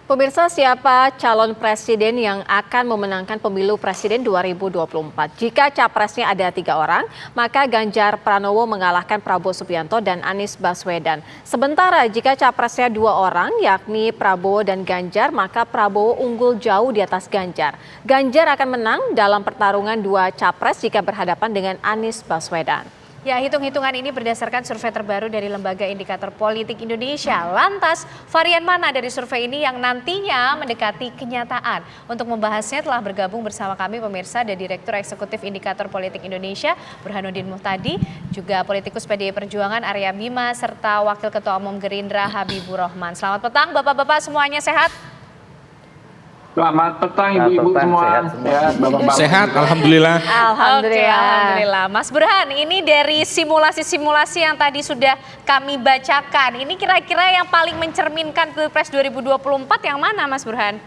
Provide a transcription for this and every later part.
Pemirsa, siapa calon presiden yang akan memenangkan pemilu presiden 2024? Jika capresnya ada 3 orang, maka Ganjar Pranowo mengalahkan Prabowo Subianto dan Anies Baswedan. Sementara jika capresnya 2 orang, yakni Prabowo dan Ganjar, maka Prabowo unggul jauh di atas Ganjar. Ganjar akan menang dalam pertarungan 2 capres jika berhadapan dengan Anies Baswedan. Ya, hitung-hitungan ini berdasarkan survei terbaru dari Lembaga Indikator Politik Indonesia. Lantas, varian mana dari survei ini yang nantinya mendekati kenyataan? Untuk membahasnya telah bergabung bersama kami pemirsa ada Direktur Eksekutif Indikator Politik Indonesia, Burhanuddin Muhtadi, juga politikus PDI Perjuangan Arya Bima, serta Wakil Ketua Umum Gerindra Habibur Rahman. Selamat petang Bapak-Bapak, semuanya sehat? Selamat petang ibu-ibu semua. Sehat, alhamdulillah. Oke, alhamdulillah. Mas Burhan, ini dari simulasi-simulasi yang tadi sudah kami bacakan, ini kira-kira yang paling mencerminkan Pilpres 2024 yang mana, Mas Burhan?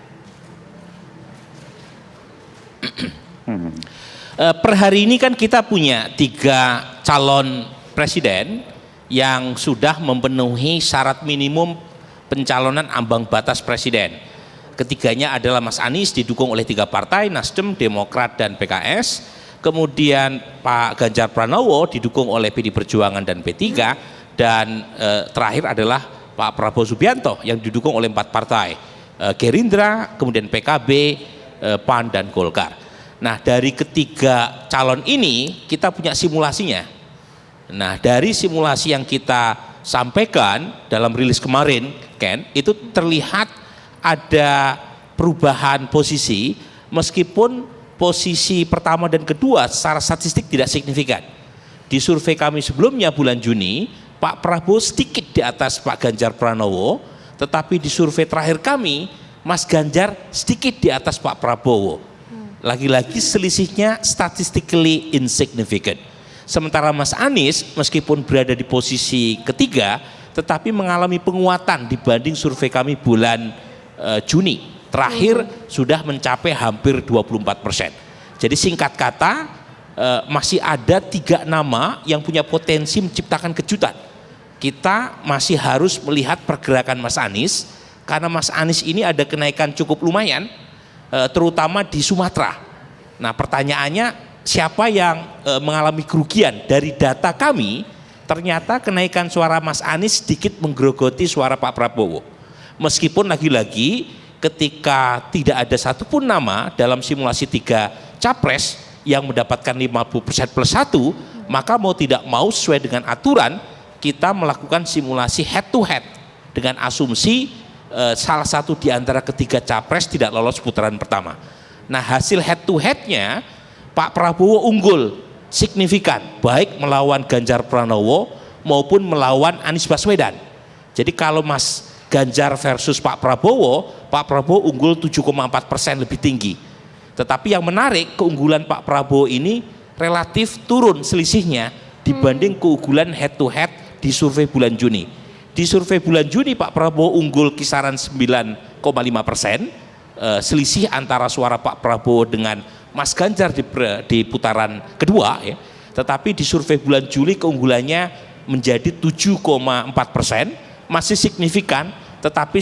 Per hari ini kan kita punya 3 calon presiden yang sudah memenuhi syarat minimum pencalonan ambang batas presiden. Ketiganya adalah Mas Anies didukung oleh 3 partai, Nasdem, Demokrat, dan PKS. Kemudian Pak Ganjar Pranowo didukung oleh PDI Perjuangan dan P3. Dan terakhir adalah Pak Prabowo Subianto yang didukung oleh 4 partai, Gerindra, kemudian PKB, PAN, dan Golkar. Nah, dari ketiga calon ini kita punya simulasinya. Nah, dari simulasi yang kita sampaikan dalam rilis kemarin, Ken, itu terlihat ada perubahan posisi meskipun posisi pertama dan kedua secara statistik tidak signifikan. Di survei kami sebelumnya bulan Juni, Pak Prabowo sedikit di atas Pak Ganjar Pranowo, tetapi di survei terakhir kami, Mas Ganjar sedikit di atas Pak Prabowo. Lagi-lagi selisihnya statistically insignificant. Sementara Mas Anies meskipun berada di posisi ketiga, tetapi mengalami penguatan dibanding survei kami bulan Juni terakhir sudah mencapai hampir 24%. Jadi singkat kata masih ada 3 nama yang punya potensi menciptakan kejutan. Kita masih harus melihat pergerakan Mas Anies karena Mas Anies ini ada kenaikan cukup lumayan terutama di Sumatera. Nah, pertanyaannya siapa yang mengalami kerugian? Dari data kami ternyata kenaikan suara Mas Anies sedikit menggerogoti suara Pak Prabowo. Meskipun lagi-lagi ketika tidak ada satupun nama dalam simulasi 3 capres yang mendapatkan 50% plus 1, maka mau tidak mau sesuai dengan aturan kita melakukan simulasi head to head dengan asumsi salah satu di antara ketiga capres tidak lolos putaran pertama. Nah, hasil head to headnya Pak Prabowo unggul signifikan baik melawan Ganjar Pranowo maupun melawan Anies Baswedan. Jadi kalau Mas Ganjar versus Pak Prabowo unggul 7,4% lebih tinggi. Tetapi yang menarik, keunggulan Pak Prabowo ini relatif turun selisihnya dibanding keunggulan head to head di survei bulan Juni. Di survei bulan Juni Pak Prabowo unggul kisaran 9,5%, selisih antara suara Pak Prabowo dengan Mas Ganjar di putaran kedua ya. Tetapi di survei bulan Juli keunggulannya menjadi 7,4%. Masih signifikan, tetapi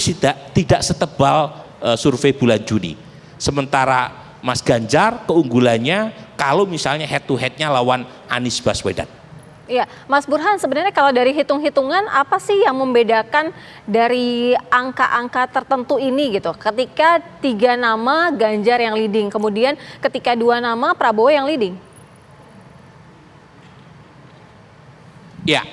tidak setebal survei bulan Juni. Sementara Mas Ganjar keunggulannya kalau misalnya head to headnya lawan Anies Baswedan. Iya, Mas Burhan, sebenarnya kalau dari hitung-hitungan apa sih yang membedakan dari angka-angka tertentu ini gitu? Ketika 3 nama Ganjar yang leading, kemudian ketika 2 nama Prabowo yang leading. Ya,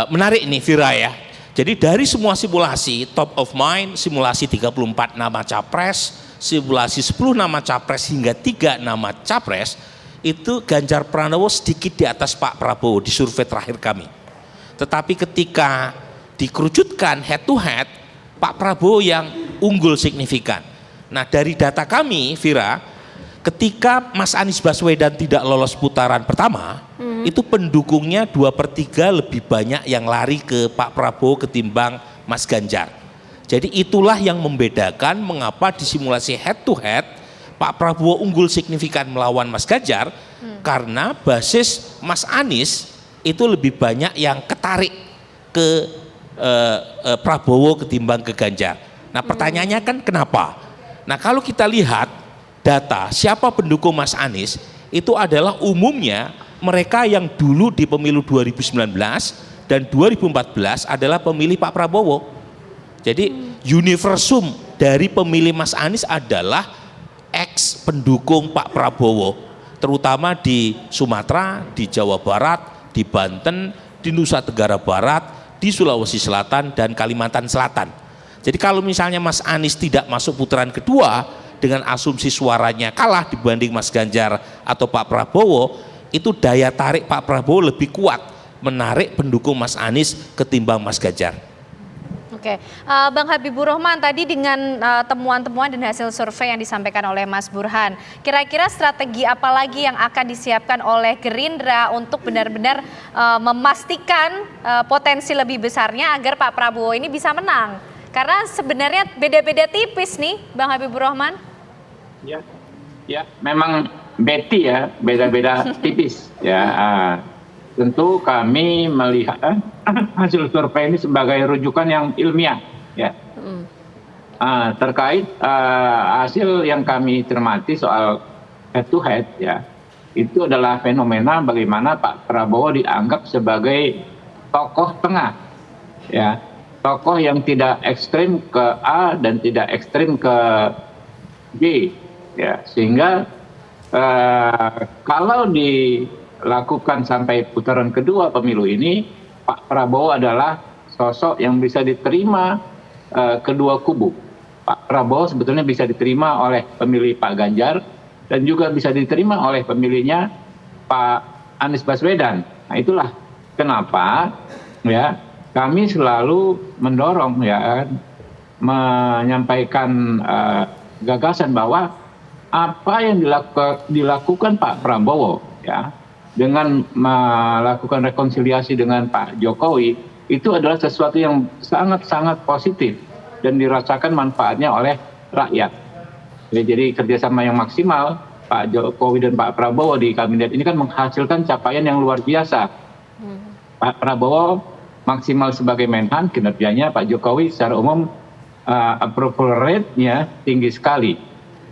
menarik nih Vira ya. Jadi dari semua simulasi top of mind, simulasi 34 nama capres, simulasi 10 nama capres hingga 3 nama capres, itu Ganjar Pranowo sedikit di atas Pak Prabowo di survei terakhir kami. Tetapi ketika dikerucutkan head to head, Pak Prabowo yang unggul signifikan. Nah, dari data kami Vira, ketika Mas Anies Baswedan tidak lolos putaran pertama, itu pendukungnya 2/3 lebih banyak yang lari ke Pak Prabowo ketimbang Mas Ganjar. Jadi itulah yang membedakan mengapa di simulasi head to head Pak Prabowo unggul signifikan melawan Mas Ganjar, karena basis Mas Anies itu lebih banyak yang ketarik ke Prabowo ketimbang ke Ganjar. Nah pertanyaannya kan kenapa? Nah kalau kita lihat data siapa pendukung Mas Anies, itu adalah umumnya mereka yang dulu di pemilu 2019 dan 2014 adalah pemilih Pak Prabowo. Jadi universum dari pemilih Mas Anies adalah ex pendukung Pak Prabowo, terutama di Sumatera, di Jawa Barat, di Banten, di Nusa Tenggara Barat, di Sulawesi Selatan dan Kalimantan Selatan. Jadi kalau misalnya Mas Anies tidak masuk putaran kedua dengan asumsi suaranya kalah dibanding Mas Ganjar atau Pak Prabowo, itu daya tarik Pak Prabowo lebih kuat menarik pendukung Mas Anies ketimbang Mas Ganjar. Oke, Bang Habibur Rahman, tadi dengan temuan-temuan dan hasil survei yang disampaikan oleh Mas Burhan, kira-kira strategi apa lagi yang akan disiapkan oleh Gerindra untuk benar-benar memastikan potensi lebih besarnya agar Pak Prabowo ini bisa menang? Karena sebenarnya beda-beda tipis nih, Bang Habibur Rahman. Ya, memang Betty ya, beda-beda tipis ya. Tentu kami melihat hasil survei ini sebagai rujukan yang ilmiah ya. Terkait hasil yang kami cermati soal head to head ya, itu adalah fenomena bagaimana Pak Prabowo dianggap sebagai tokoh tengah ya, tokoh yang tidak ekstrim ke A dan tidak ekstrim ke B ya, sehingga kalau dilakukan sampai putaran kedua pemilu ini, Pak Prabowo adalah sosok yang bisa diterima kedua kubu. Pak Prabowo sebetulnya bisa diterima oleh pemilih Pak Ganjar dan juga bisa diterima oleh pemilihnya Pak Anies Baswedan. Nah itulah kenapa ya kami selalu mendorong ya, menyampaikan gagasan bahwa apa yang dilakukan Pak Prabowo ya dengan melakukan rekonsiliasi dengan Pak Jokowi itu adalah sesuatu yang sangat-sangat positif dan dirasakan manfaatnya oleh rakyat. Jadi kerjasama yang maksimal Pak Jokowi dan Pak Prabowo di kabinet ini kan menghasilkan capaian yang luar biasa. Pak Prabowo maksimal sebagai Menhan, kinerjanya Pak Jokowi secara umum approval rate-nya tinggi sekali.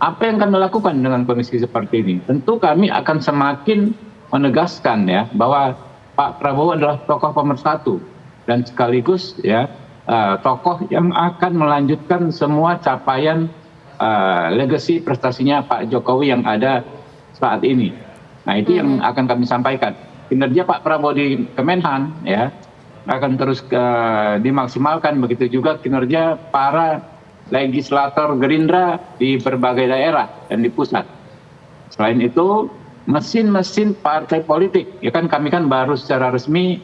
Apa yang kami lakukan dengan kondisi seperti ini? Tentu kami akan semakin menegaskan ya bahwa Pak Prabowo adalah tokoh pemersatu dan sekaligus ya tokoh yang akan melanjutkan semua capaian legacy prestasinya Pak Jokowi yang ada saat ini. Nah itu yang akan kami sampaikan. Kinerja Pak Prabowo di Kemenhan ya akan terus dimaksimalkan, begitu juga kinerja para legislator Gerindra di berbagai daerah dan di pusat. Selain itu, mesin-mesin partai politik, ya kan kami kan baru secara resmi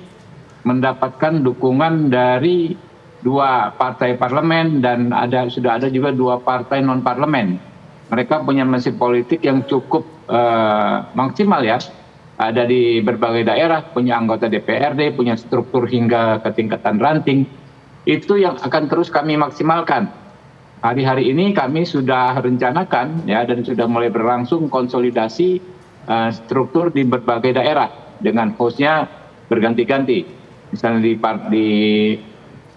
mendapatkan dukungan dari 2 partai parlemen dan sudah ada juga 2 partai non parlemen. Mereka punya mesin politik yang cukup maksimal ya. Ada di berbagai daerah, punya anggota DPRD, punya struktur hingga ke tingkatan ranting. Itu yang akan terus kami maksimalkan. Hari-hari ini kami sudah rencanakan ya dan sudah mulai berlangsung konsolidasi struktur di berbagai daerah dengan hostnya berganti-ganti. Misalnya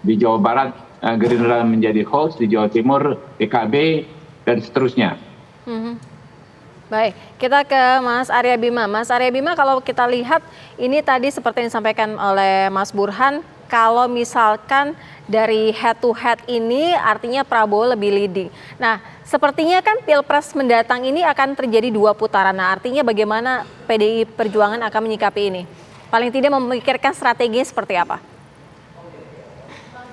di Jawa Barat Gerindra menjadi host, di Jawa Timur PKB dan seterusnya. Baik, kita ke Mas Arya Bima. Mas Arya Bima, kalau kita lihat ini tadi seperti yang disampaikan oleh Mas Burhan, kalau misalkan dari head to head ini artinya Prabowo lebih leading. Nah, sepertinya kan Pilpres mendatang ini akan terjadi 2 putaran. Nah, artinya bagaimana PDI Perjuangan akan menyikapi ini? Paling tidak memikirkan strategi seperti apa?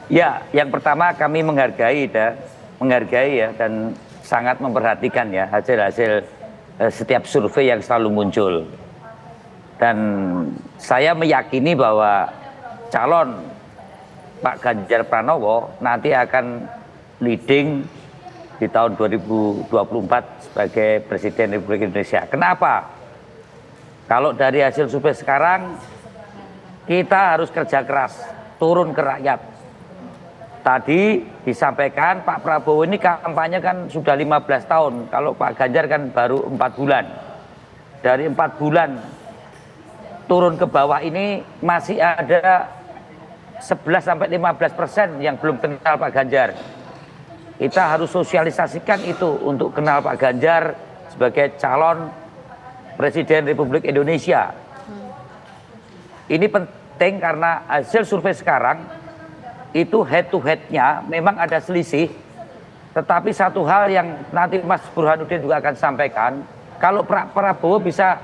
Ya, yang pertama kami menghargai ya dan sangat memperhatikan ya hasil-hasil setiap survei yang selalu muncul. Dan saya meyakini bahwa calon Pak Ganjar Pranowo nanti akan leading di tahun 2024 sebagai Presiden Republik Indonesia. Kenapa? Kalau dari hasil survei sekarang, kita harus kerja keras, turun ke rakyat. Tadi disampaikan Pak Prabowo ini kampanye kan sudah 15 tahun, kalau Pak Ganjar kan baru 4 bulan. Dari 4 bulan turun ke bawah ini masih ada 11-15% yang belum kenal Pak Ganjar. Kita harus sosialisasikan itu untuk kenal Pak Ganjar sebagai calon Presiden Republik Indonesia. Ini penting karena hasil survei sekarang itu head to head-nya memang ada selisih. Tetapi satu hal yang nanti Mas Burhanuddin juga akan sampaikan, kalau Pak Prabowo bisa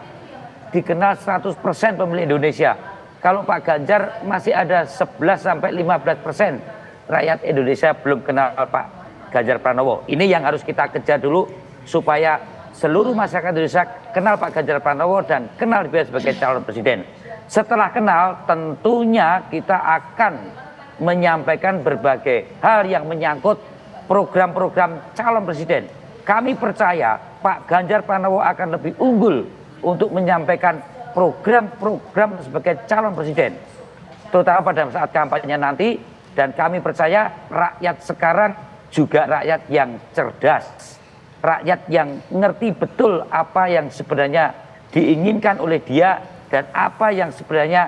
dikenal 100% pemilih Indonesia, kalau Pak Ganjar masih ada 11-15% rakyat Indonesia belum kenal Pak Ganjar Pranowo. Ini yang harus kita kejar dulu supaya seluruh masyarakat Indonesia kenal Pak Ganjar Pranowo dan kenal dia sebagai calon presiden. Setelah kenal, tentunya kita akan menyampaikan berbagai hal yang menyangkut program-program calon presiden. Kami percaya Pak Ganjar Pranowo akan lebih unggul untuk menyampaikan program-program sebagai calon presiden, terutama pada saat kampanye nanti. Dan kami percaya rakyat sekarang juga rakyat yang cerdas, rakyat yang ngerti betul apa yang sebenarnya diinginkan oleh dia dan apa yang sebenarnya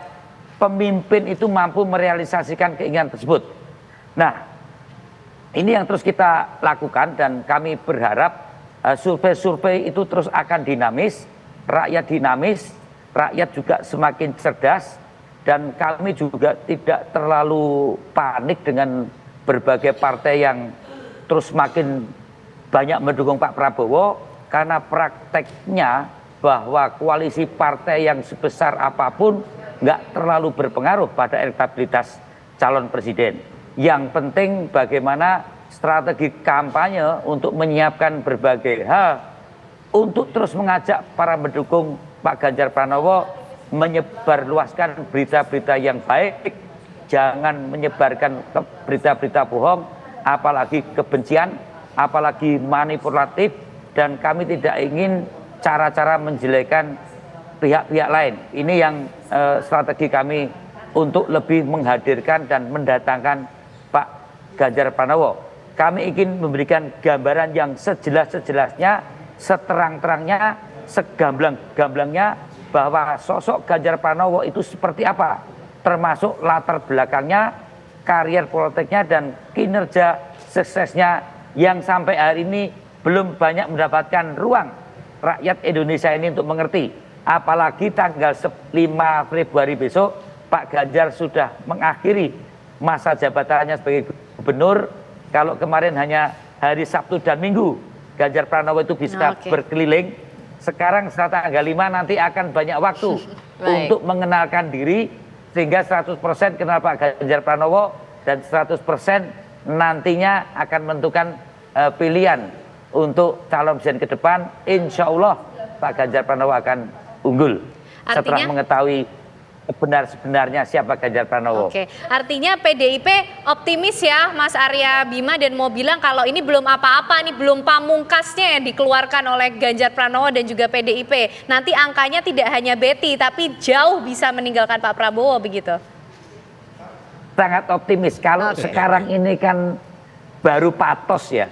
pemimpin itu mampu merealisasikan keinginan tersebut. Nah, ini yang terus kita lakukan dan kami berharap survei-survei itu terus akan dinamis, rakyat juga semakin cerdas, dan kami juga tidak terlalu panik dengan berbagai partai yang terus makin banyak mendukung Pak Prabowo, karena prakteknya bahwa koalisi partai yang sebesar apapun nggak terlalu berpengaruh pada elektabilitas calon presiden. Yang penting bagaimana strategi kampanye untuk menyiapkan berbagai hal untuk terus mengajak para pendukung Pak Ganjar Pranowo menyebarluaskan berita-berita yang baik, jangan menyebarkan berita-berita bohong, apalagi kebencian, apalagi manipulatif, dan kami tidak ingin cara-cara menjelekan pihak-pihak lain. Ini yang strategi kami untuk lebih menghadirkan dan mendatangkan Pak Ganjar Pranowo. Kami ingin memberikan gambaran yang sejelas-jelasnya, seterang-terangnya, segamblang-gamblangnya, bahwa sosok Ganjar Pranowo itu seperti apa, termasuk latar belakangnya, karier politiknya, dan kinerja suksesnya yang sampai hari ini belum banyak mendapatkan ruang rakyat Indonesia ini untuk mengerti. Apalagi tanggal 5 Februari besok Pak Ganjar sudah mengakhiri masa jabatannya sebagai gubernur. Kalau kemarin hanya hari Sabtu dan Minggu Ganjar Pranowo itu bisa berkeliling, sekarang setelah tanggal 5 nanti akan banyak waktu untuk mengenalkan diri, sehingga 100% kenal Pak Ganjar Pranowo dan 100% nantinya akan menentukan pilihan untuk calon presiden ke depan. Insya Allah Pak Ganjar Pranowo akan unggul setelah mengetahui sebenarnya siapa Ganjar Pranowo. Oke, artinya PDIP optimis ya Mas Arya Bima, dan mau bilang kalau ini belum apa-apa, nih belum pamungkasnya yang dikeluarkan oleh Ganjar Pranowo dan juga PDIP. Nanti angkanya tidak hanya Betty tapi jauh bisa meninggalkan Pak Prabowo begitu. Sangat optimis. Kalau sekarang ini kan baru patos ya,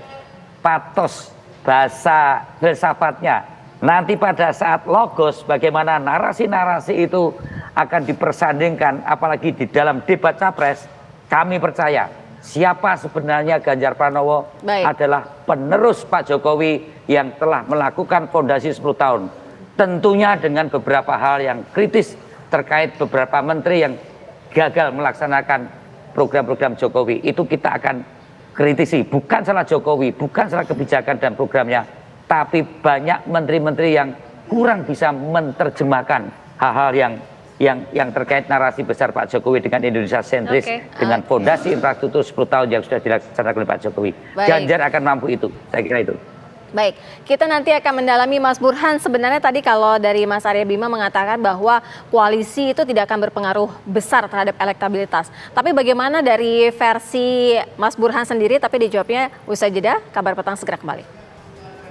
patos bahasa filsafatnya. Nanti pada saat logos bagaimana narasi-narasi itu akan dipersandingkan, apalagi di dalam debat capres, kami percaya siapa sebenarnya Ganjar Pranowo adalah penerus Pak Jokowi yang telah melakukan fondasi 10 tahun. Tentunya dengan beberapa hal yang kritis terkait beberapa menteri yang gagal melaksanakan program-program Jokowi. Itu kita akan kritisi, bukan salah Jokowi, bukan salah kebijakan dan programnya, tapi banyak menteri-menteri yang kurang bisa menerjemahkan hal-hal yang terkait narasi besar Pak Jokowi dengan Indonesia sentris, dengan fondasi infrastruktur 10 tahun yang sudah dilaksanakan oleh Pak Jokowi. Ganjar akan mampu itu, saya kira itu. Baik, kita nanti akan mendalami Mas Burhan. Sebenarnya tadi kalau dari Mas Arya Bima mengatakan bahwa koalisi itu tidak akan berpengaruh besar terhadap elektabilitas. Tapi bagaimana dari versi Mas Burhan sendiri, tapi dijawabnya usai jeda. Kabar Petang segera kembali.